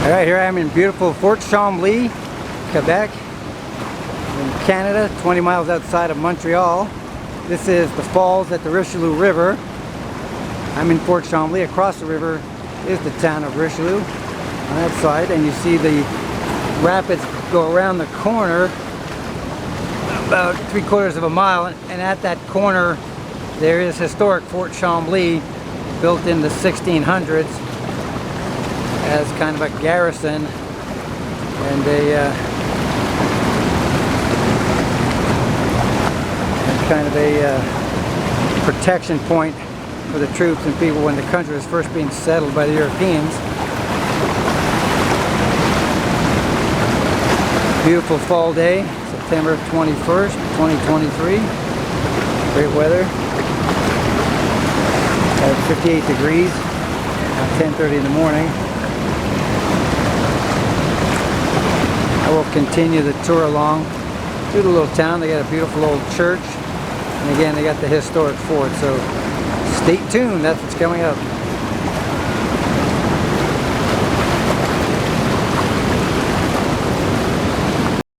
Alright, here I am in beautiful Fort Chambly, Quebec, in Canada, 20 miles outside of Montreal. This is the falls at the Richelieu River. I'm in Fort Chambly. Across the river is the town of Richelieu on that side, and you see the rapids go around the corner about 3/4 of a mile, and at that corner there is historic Fort Chambly, built in the 1600s as kind of a garrison and kind of a protection point for the troops and people when the country was first being settled by the Europeans. Beautiful fall day, September 21st, 2023. Great weather. At 58 degrees at 10:30 in the morning. I will continue the tour along through the little town. They got a beautiful old church, and again they got the historic fort, so stay tuned, that's what's coming up.